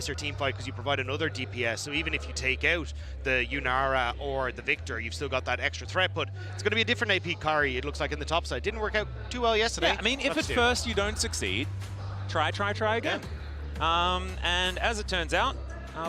nicer team fight because you provide another DPS. So even if you take out the Yunara or the Victor, you've still got that extra threat. But it's going to be a different AP carry, it looks like, in the top side. Didn't work out too well yesterday. Yeah, I mean, if at first you don't succeed, try again. Yeah. And as it turns out,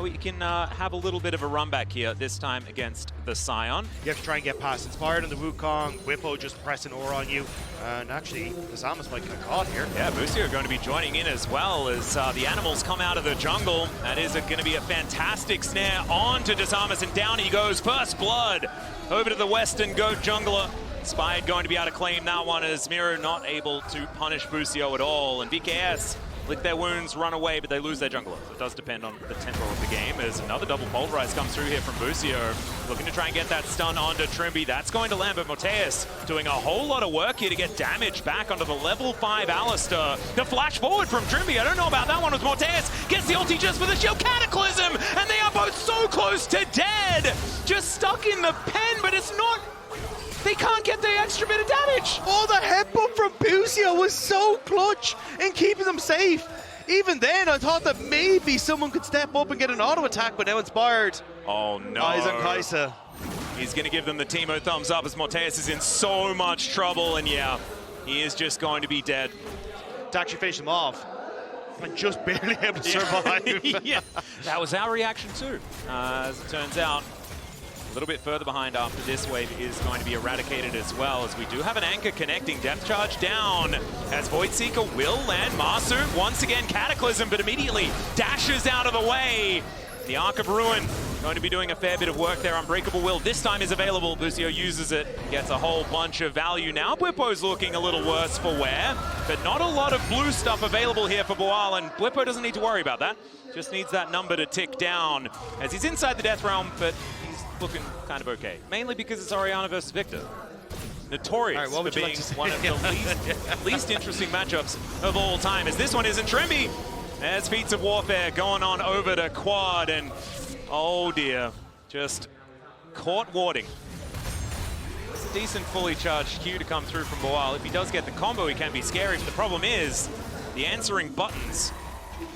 we can have a little bit of a run back here, this time against the Scion. You have to try and get past Inspired on the Wukong, Whippo just pressing ore on you, and actually, the Zamas might get caught here. Yeah, Busio going to be joining in as well as the animals come out of the jungle. That is going to be a fantastic snare onto Desamas, and down he goes. First blood over to the Western Goat jungler. Inspired going to be able to claim that one as Miro not able to punish Busio at all, and VKS lick their wounds, run away, but they lose their jungler. So it does depend on the tempo of the game as another double pulverize comes through here from Busio. Looking to try and get that stun onto Trimby. That's going to land, but Morteus doing a whole lot of work here to get damage back onto the level 5 Alistair. The flash forward from Trimby. I don't know about that one with Morteus. Gets the ulti just for the shield. Cataclysm! And they are both so close to dead! Just stuck in the pen, but it's not... They can't get the extra bit of damage. Oh, the headbutt from Busio was so clutch in keeping them safe. Even then, I thought that maybe someone could step up and get an auto attack, but now Inspired. Oh no. Eyes on Kai'Sa. He's going to give them the Teemo thumbs up as Morteus is in so much trouble, and yeah, he is just going to be dead. To actually finish him off. And just barely able to survive. Yeah, that was our reaction too. As it turns out, a little bit further behind after this wave is going to be eradicated as well, as we do have an anchor connecting. Depth charge down as Voidseeker will land. Masu once again Cataclysm, but immediately dashes out of the way. The Arc of Ruin going to be doing a fair bit of work there. Unbreakable Will this time is available. Busio uses it, gets a whole bunch of value. Now Bwipo's looking a little worse for wear, but not a lot of blue stuff available here for Boal, and Bwipo doesn't need to worry about that. Just needs that number to tick down as he's inside the Death Realm, but looking kind of okay. Mainly because it's Orianna versus Victor. Notorious for being one of the least interesting matchups of all time, as this one isn't. Trimby, there's Feats of Warfare going on over to Quad, and oh dear, just caught warding. It's a decent fully charged Q to come through from Boal. If he does get the combo, he can be scary, but the problem is the answering buttons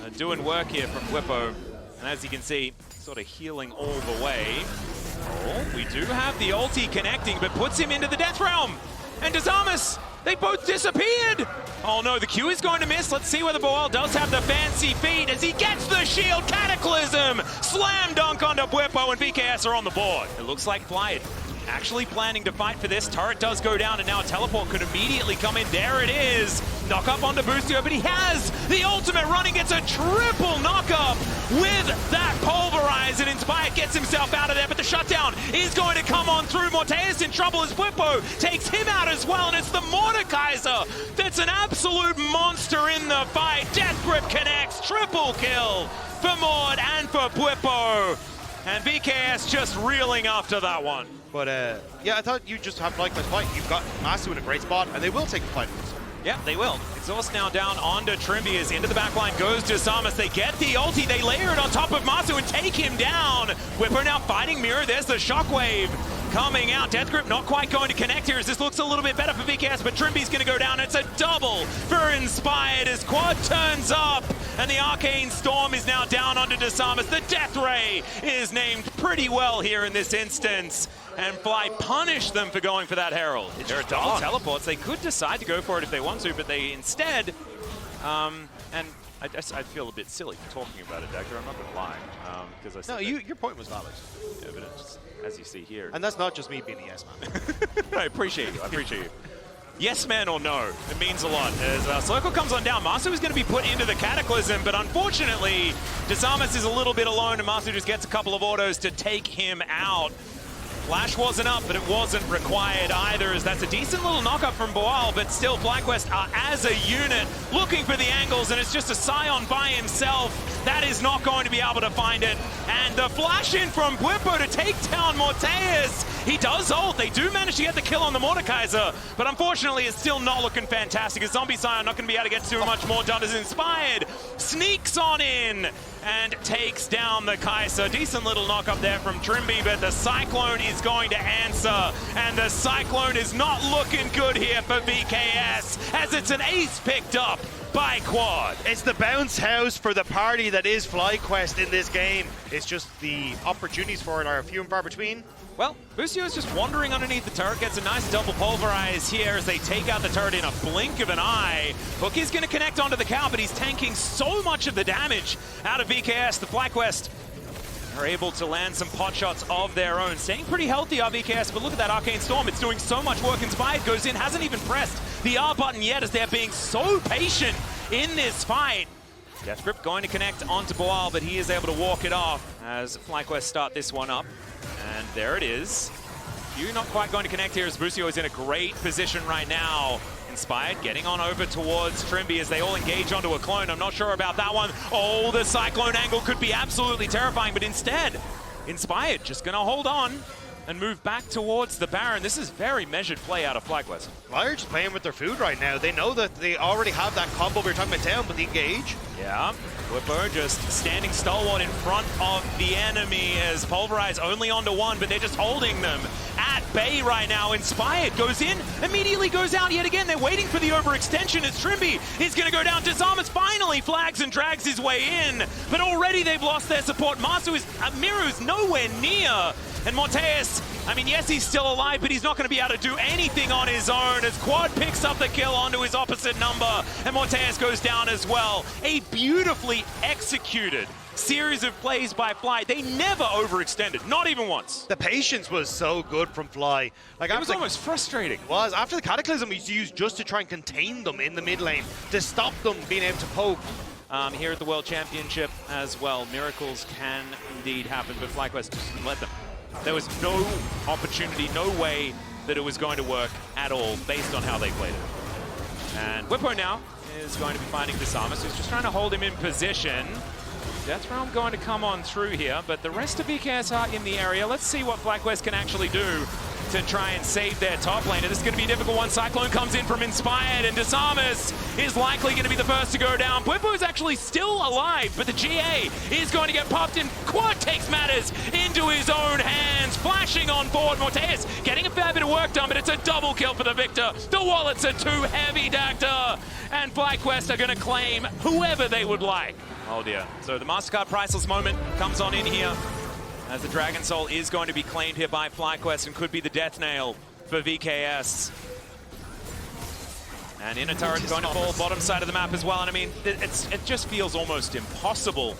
are doing work here from Whippo, and as you can see, sort of healing all the way. Oh, we do have the ulti connecting, but puts him into the Death Realm. And Desamas, they both disappeared. Oh no, the Q is going to miss. Let's see whether Boal does have the fancy feet as he gets the shield. Cataclysm, slam dunk onto Bwipo, and VKS are on the board. It looks like Flight actually planning to fight for this. Turret does go down, and now a teleport could immediately come in. There it is. Knock up onto Busio, but he has the ultimate running. It's a triple knock up with that pulverize, and Inspired gets himself out of there, but the shutdown is going to come on through. Morteus in trouble as Bwipo takes him out as well, and it's the Mordekaiser that's an absolute monster in the fight. Death Grip connects, triple kill for Mord and for Bwipo. And VKS just reeling after that one. But yeah, I thought you just have like this fight. You've got Masu in a great spot, and they will take the fight. Yeah, they will. Exhaust now down onto Trimby as into the backline goes to Samus. They get the ulti, they layer it on top of Masu and take him down. Whipper now fighting Mirror. There's the shockwave coming out. Death Grip not quite going to connect here as this looks a little bit better for VKS, but Trimby's going to go down. It's a double for Inspired as Quad turns up, and the Arcane Storm is now down onto Desamas. The Death Ray is named pretty well here in this instance, and Fly punished them for going for that Herald. It's just double teleports. They could decide to go for it if they want to, but they instead, and I feel a bit silly talking about it, Dagger, I'm not going to lie. Because I said your point was valid. Yeah, but it's just, as you see here. And that's not just me being a yes man. I appreciate you, I appreciate you. Yes man or no, it means a lot. As Circle comes on down, Masu is going to be put into the Cataclysm, but unfortunately, Desamas is a little bit alone, and Masu just gets a couple of autos to take him out. Flash wasn't up, but it wasn't required either, as that's a decent little knock-up from Boal, but still FlyQuest are, as a unit, looking for the angles, and it's just a Scion by himself. That is not going to be able to find it. And the flash in from Bwipo to take down Morteus. He does ult. They do manage to get the kill on the Mordekaiser, but unfortunately it's still not looking fantastic. A Zombie Scion not going to be able to get too much more done as Inspired sneaks on in and takes down the Kai'Sa. Decent little knock up there from Trimby, but the Cyclone is going to answer, and the Cyclone is not looking good here for VKS, as it's an ace picked up by Quad. It's the bounce house for the party that is FlyQuest in this game. It's just the opportunities for it are few and far between. Well, Busio is just wandering underneath the turret, gets a nice double pulverize here as they take out the turret in a blink of an eye. Hook is going to connect onto the cow, but he's tanking so much of the damage out of VKS. The FlyQuest are able to land some pot shots of their own. Staying pretty healthy are VKS, but look at that Arcane Storm. It's doing so much work. Inspired goes in, hasn't even pressed the R button yet as they're being so patient in this fight. Death Grip going to connect onto Boal, but he is able to walk it off as FlyQuest start this one up. And there it is. Few not quite going to connect here as Busio is in a great position right now. Inspired getting on over towards Trimby as they all engage onto a clone. I'm not sure about that one. Oh, the Cyclone angle could be absolutely terrifying, but instead, Inspired just going to hold on and move back towards the Baron. This is very measured play out of FlyQuest. Flyers just playing with their food right now. They know that they already have that combo we were talking about down, but the engage. Yeah, Whipper just standing stalwart in front of the enemy as Pulverize only onto one, but they're just holding them at bay right now. Inspired goes in, immediately goes out yet again. They're waiting for the overextension as Trimby is going to go down. Disarmus finally flags and drags his way in, but already they've lost their support. Miru's nowhere near. And Morteus, I mean, yes, he's still alive, but he's not going to be able to do anything on his own as Quad picks up the kill onto his opposite number, and Morteus goes down as well. A beautifully executed series of plays by Fly. They never overextended, not even once. The patience was so good from Fly. Like, it was almost frustrating. It was. After the Cataclysm was used just to try and contain them in the mid lane, to stop them being able to poke. Here at the World Championship as well, miracles can indeed happen, but FlyQuest just didn't let them. There was no opportunity, no way that it was going to work at all based on how they played it. And Whippo now is going to be finding Disarmus, who's just trying to hold him in position. Death Realm going to come on through here, but the rest of VKS are in the area. Let's see what FlyQuest can actually do to try and save their top laner. This is going to be a difficult one. Cyclone comes in from Inspired, and Disarmus is likely going to be the first to go down. Puepo is actually still alive, but the GA is going to get popped, and Quad takes matters into his own hands, flashing on board. Morteus getting a fair bit of work done, but it's a double kill for the victor. The wallets are too heavy, Dacta, and FlyQuest are going to claim whoever they would like. Oh dear. So the MasterCard Priceless moment comes on in here, as the Dragon Soul is going to be claimed here by FlyQuest and could be the death nail for VKS. And inner turret going to fall bottom side of the map as well. And I mean, it just feels almost impossible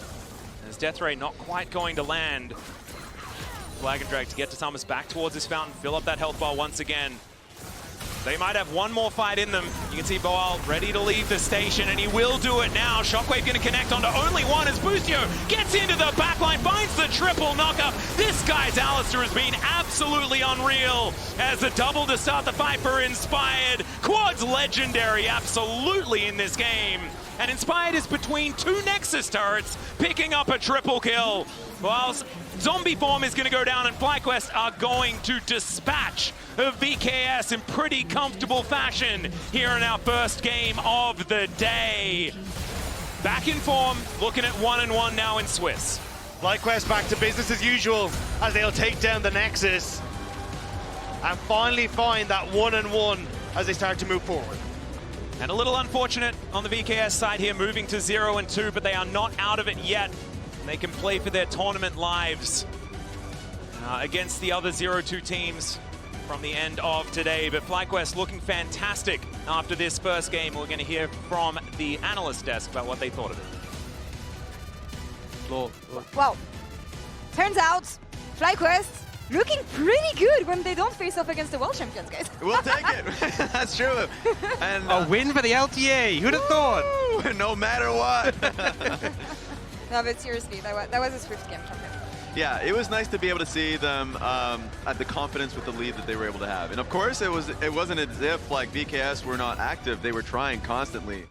as Death Ray not quite going to land. Flag and drag to get Disarmus back towards his fountain, fill up that health bar once again. They might have one more fight in them. You can see Boal ready to leave the station, and he will do it now. Shockwave going to connect onto only one as Busio gets into the backline, finds the triple knockup. This guy's Alistair has been absolutely unreal as a double to start the fight for Inspired. Quad's legendary absolutely in this game. And Inspired is between two Nexus turrets, picking up a triple kill. Whilst Zombie Form is going to go down, and FlyQuest are going to dispatch of VKS in pretty comfortable fashion here in our first game of the day. Back in form, looking at 1-1 now in Swiss. FlyQuest back to business as usual as they'll take down the Nexus and finally find that 1-1 as they start to move forward. And a little unfortunate on the VKS side here, moving to 0-2, but they are not out of it yet. They can play for their tournament lives against the other 0-2 teams from the end of today. But FlyQuest looking fantastic after this first game. We're going to hear from the analyst desk about what they thought of it. Well, turns out FlyQuest looking pretty good when they don't face off against the world champions, guys. We'll take it. That's true. And a win for the LTA. Who'd have thought? No matter what. No, but seriously, that was a Swift game champion. Yeah, it was nice to be able to see them at the confidence with the lead that they were able to have. And of course, it wasn't as if like VKS were not active. They were trying constantly.